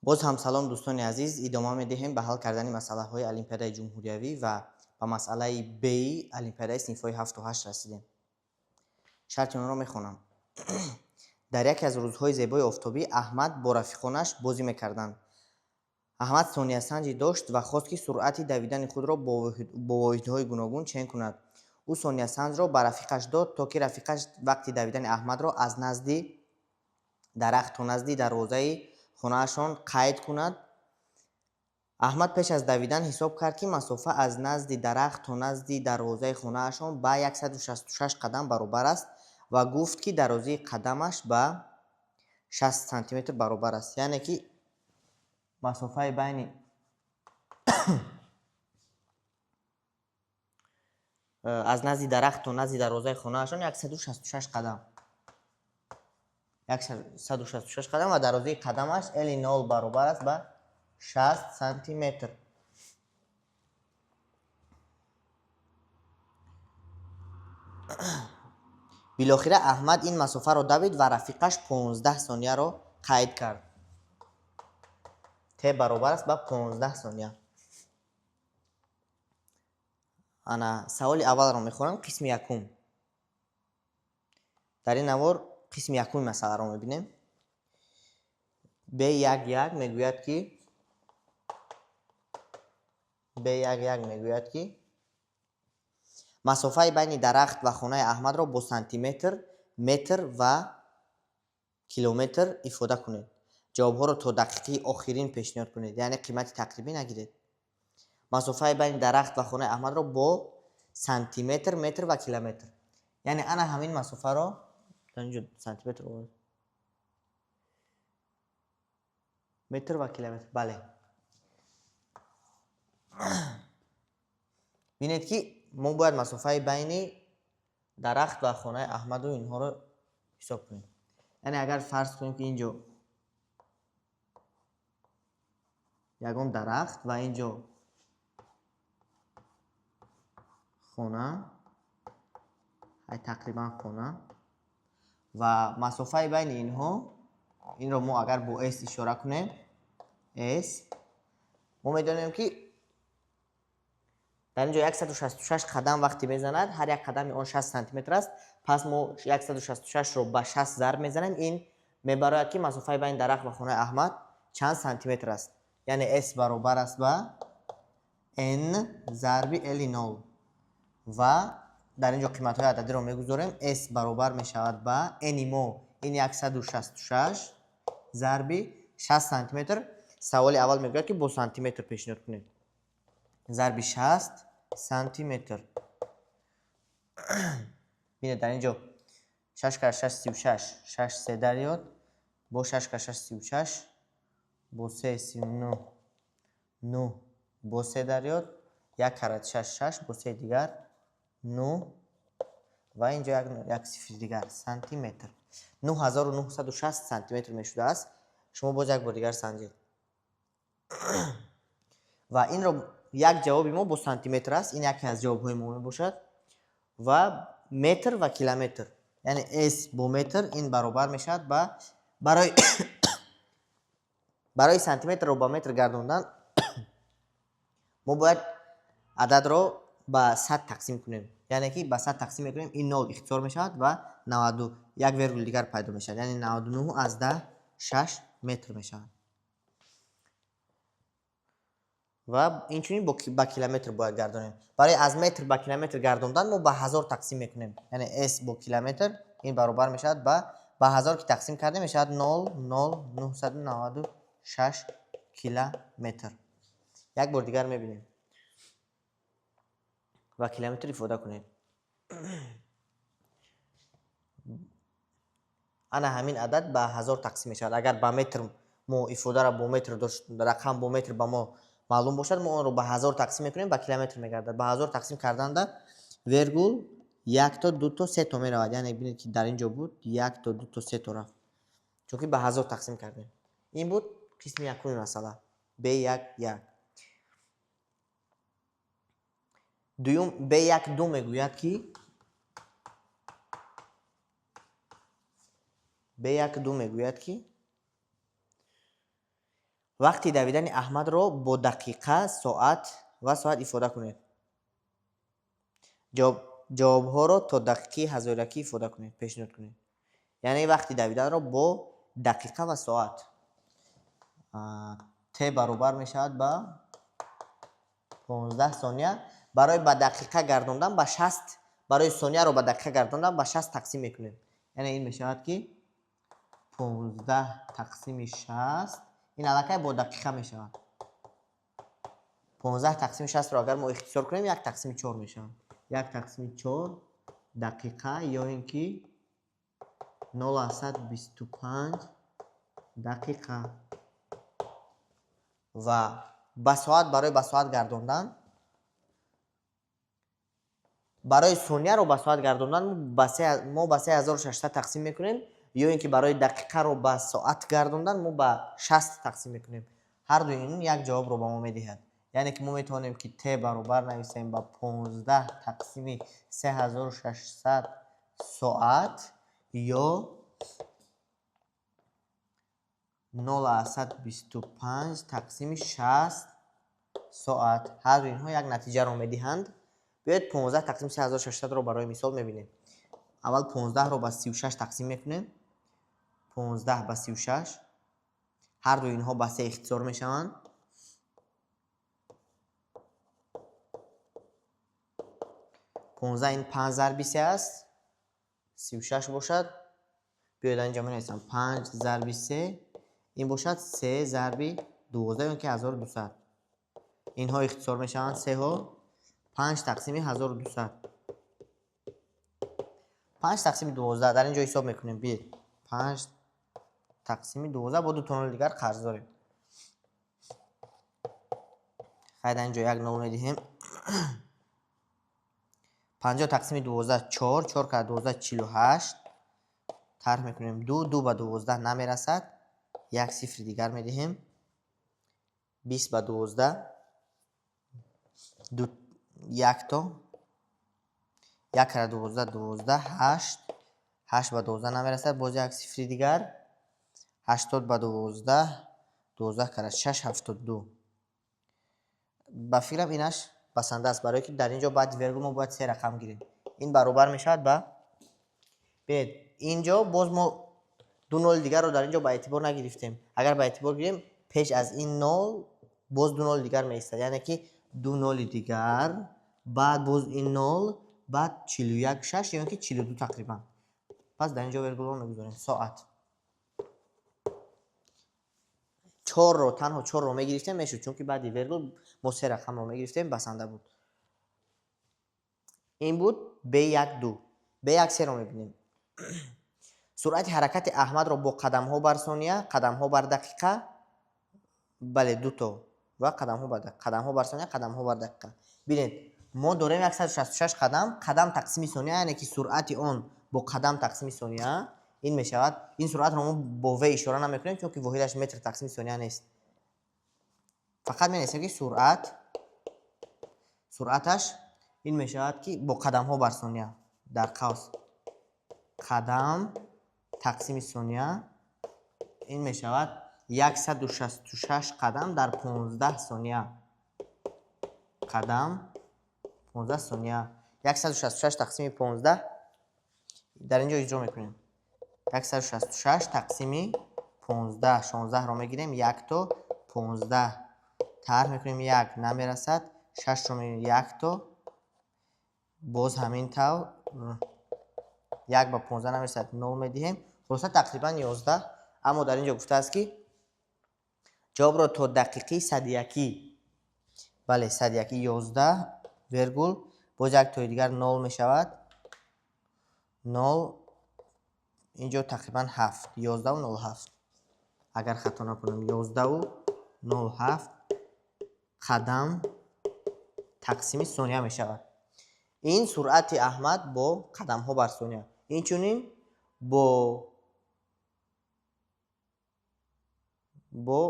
боз ҳам салом дӯстони азиз, идома медиҳем ба ҳал кардани масъалаҳои олимпиадаи ҷумҳуриявӣ ва ба масъалаи б-и олимпиадаи синфҳои 7-8 расидем. шарти онро мехонам. дар яке аз рӯзҳои зебои офтобӣ Аҳмад бо рафиқонаш бозӣ мекарданд. Аҳмад сониясанҷӣ дошт ва хост ки суръати давидани худро бо воҳидҳои гуногун чен кунад. ӯ сониясанҷро ба рафиқаш дод, то ки рафиқаш вақти давидани Аҳмадро аз назди дарахт то назди дарвозаи хонаашон қайд кунад. Аҳмад пеш аз давидан ҳисоб кард, ки масофа аз назди дарахт то назди дарвозаи хонаашон ба 166 қадам баробар аст ва гуфт, ки дарозии қадамаш ба 60 сантиметр баробар аст. яъне ки масофаи байни аз назди дарахт то назди дарвозаи хонаашон 166 қадам. 166 қадам ва дарозии қадамаш эли 0 баробар аст ба 60 сантиметр. билохира Аҳмад ин масофаро давид ва рафиқаш 15 сонияро қайд кард. т баробар аст ба 15 сония. ана саволи аввалро мехонам. қисми якум. дар ин навор қисми якуми масъаларо мебинем. Б11 мегӯяд ки масофаи байни дарахт ва хонаи Аҳмадро бо сантиметр, метр ва километр ифода кунед. ҷавобҳоро то дақиқаи охирин пешниҳод кунед, яъне қимати тақрибӣ нагиред. масофаи байни дарахт ва хонаи Аҳмадро бо сантиметр, метр ва километр. яъне ана ҳамин масофаро дар инҷо сантиметр метр ва километр. бале. бинед ки мо бояд масофаи байни дарахт ва хонаи Аҳмаду инҳоро ҳисоб кунем. яъне агар фарз кунем ки инҷо ягон дарахт ва инҷо хона, тақрибан хона ва масофаи байни инҳо, инро мо агар бо s ишора кунем, s мо медонем ки дар инҷо 166 қадам вақти мезанад, ҳар як қадами он 60 сантиметр аст. пас мо 166ро ба 60 зарб мезанем. ин мебарояд ки масофаи байни дарахт ва хонаи Аҳмад чанд сантиметр аст. яъне s баробар аст ба n зарби l 0 ва дар инҷо қиматҳои ададиро мегузорем. s баробар мешавад ба n мо ин 166 зарби 60 сантиметр. саволи аввал мегӯяд ки бо сантиметр пешниҳод кунед. зарби 60 сантиметр. бинед дар инҷо 6 кара 6 36, 6 3 дарёд бо 6 кара 6 36 бо 3 39, 9 бо 3 дарёд 1 кара 6 6 бо 3 дигар 9 ва инҷо як сифри дигар сантиметр. 9960 сантиметр мешудааст. шумо боз як бор дигар санҷед. ва инро як ҷавоби мо бо сантиметр аст. ин яке аз ҷавобҳои мо мебошад. ва метр ва километр, яъне s бо метр ин баробар мешавад ба барои сантиметрро ба метр гардондан мо бояд ададро ба 100 тақсим кунем. яъне ки ба 100 тақсим мекунем, ин 0 ихтисор мешавад ва 90 як вергул дигар пайдо мешавад, яъне 99 азда 6 метр мешавад. ва инчунин ба километр бояд гардонем. барои аз метр ба километр гардондан мо ба 1000 тақсим мекунем. яъне s бо километр ин баробар мешавад ба 1000 ки тақсим кардем мешавад 0,0996 километр. як бор дигар мебинем ва километр ифода кунед. ана ҳамин адад ба 1000 тақсим мешавад. агар ба метр мо ифодаро бо метр дошт, рақам бо метр ба мо маълум бошад, мо онро ба 1000 тақсим мекунем, ба километр мегардад. ба 1000 тақсим карданда вергул 1 то 2 то 3 то меравад. яъне бинед ки дар инҷо буд 1 то 2 то 3 то рафт, чунки ба 1000 тақсим кардем. ин буд қисми якуми масъала Б11. дуюм Б12 мегӯяд ки Б12 мегӯяд ки вақти давидани аҳмадро бо дақиқа, соат ва соат ифода кунед. ҷавобҳоро то дақиқаи ҳазоракӣ ифода кунед, пешниҳод кунед. яъне вақти давиданро бо дақиқа ва соат. т баробар мешавад ба 15 сония. барои ба дақиқа гардондан ба 60, барои сонияро ба дақиқа гардондан ба 60 тақсим мекунем. яъне ин мешавад ки 15 тақсими 60, ин аллакай бо дақиқа мешавад. 15 тақсими 60ро агар мо ихтисор кунем 1 тақсими 4 мешавад. 1 тақсими 4 дақиқа ё ин ки 0,25 дақиқа. ва ба соат, барои ба соат гардондан, барои сонияро ба соат гардондан мо ба 3600 тақсим мекунем, ё ин ки барои дақиқаро ба соат гардондан мо ба 60 тақсим мекунем. ҳар ду ин як ҷавобро ба мо медиҳад. яъне ки мо метавонем ки т баробар нависем ба 15 тақсими 3600 соат ё 0,25 тақсими 60 соат. ҳар ду инҳо як натиҷаро медиҳанд. биёед 15 тақсими 3600ро барои мисол мебинем. аввал 15ро ба 36 тақсим мекунем. 15 ба 36. ҳар ду инҳо ба 3 ихтисор мешаванд. 15 ин 5 зарби 3 аст. 36 бошад. биёед инҷа менависам 5 зарби 3. ин бошад 3 зарби 12 ё ин ки 1200. инҳо ихтисор мешаванд 3ҳо. 5 тақсими 1200. 5 тақсими 12 дар инҷо ҳисоб мекунем. биёед 5 тақсими 12 бо ду тоноли дигар қарз дорем. хай дар инҷо як нол медиҳем. 50 тақсими 12 4, 4 кара 12 48. тарҳ мекунем 2, 2 ба 12 намерасад. як сифри дигар медиҳем. 20 ба 12 1 то 1 кара 12 12 8. 8 ба 12 намерасад. боз як сифри дигар. 80 ба 12 12 кара 6 72. ба фикрам инаш басанда аст, барое ки дар инҷо баъди вергул мо бояд 3 рақам гирем. ин баробар мешавад ба биёед инҷо боз мо ду ноли дигарро дар инҷо ба эътибор нагирифтем. агар ба эътибор гирем пеш аз ин нол боз ду ноли дигар меистад. яъне ки ду ноли дигар баъд боз ин нол баъд 41 6 ё ин ки 42 тақрибан. пас дар инҷо вергулро мегузорем. соат 4ро танҳо 4ро мегирифтем мешуд, чунки баъди вергул мо 3 рақамро мегирифтем, басанда буд. ин буд B12. B13ро мебинем. суръати ҳаракати аҳмадро бо қадамҳо бар сония, қадамҳо бар дақиқа, бале дуто ва қадамҳо бар сония, қадамҳо бар дақиқа. бинед мо дорем 166 қадам, қадам тақсими сония, яъне ки суръати он бо қадам тақсими сония ин мешавад. ин суръатро мо бо в ишора намекунем, чунки воҳидаш метр тақсими сония нест. фақат менависем ки суръаташ ин мешавад ки бо қадамҳо бар сония, дар қавс қадам тақсими сония ин мешавад 166 қадам дар 15 сония. қадам 15 сония. 166 тақсими 15 дар инҷо иҷро мекунем. 166 тақсими 15, 16ро мегирем, 1 то 15 тарҳ мекунем, 1 намерасад, 6ро мегирем, 1 то боз ҳамин тавр 1 ба 15 намерасад, 0 медиҳем. хулоса тақрибан 11. аммо дар инҷо гуфтааст ки ҷавобро то дақиқи садиякӣ, бале садиякӣ 11 вергул боз як тои дигар 0 мешавад. 0 инҷо тақрибан 7, 11 و 07. агар хато накунам 11 و 07 қадам тақсими сония мешавад. ин суръати аҳмад бо қадамҳо бар сония. инчунин бо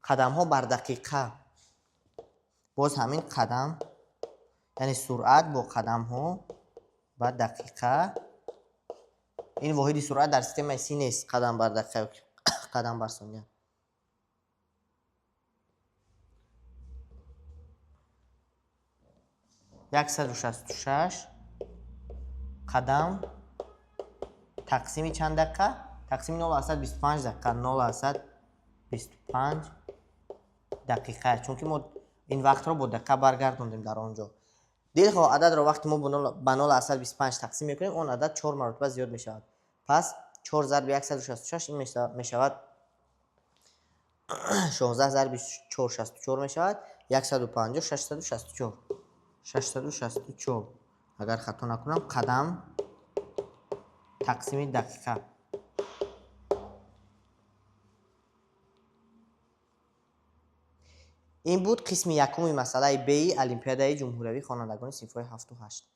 қадамҳо бар дақиқа, боз ҳамин қадам, яъне суръат бо қадамҳо бар дақиқа. ин воҳиди суръат дар системаи си нест, қадам бар дақиқа, қадам бар сония. 166 قدم تقسیم چند دقیقه؟ تقسیم 0.25 دقیقه. 0.25 دقیقه، چون که ما این وقت رو با دقیقه برگردوندیم در آنجا. دلخواه عدد رو وقتی ما به 0.25 تقسیم میکنیم اون عدد 4 مرتبه زیاد میشود. پس 4 ضرب 166 این میشود 16 ضرب 4 64 میشود 150 664. اگر خطا نکنم قدم تقسیم دقیقه. این بود قسم یکم مسئله B المپیادای جمهوری خوانندگان صنف‌های 7 و 8.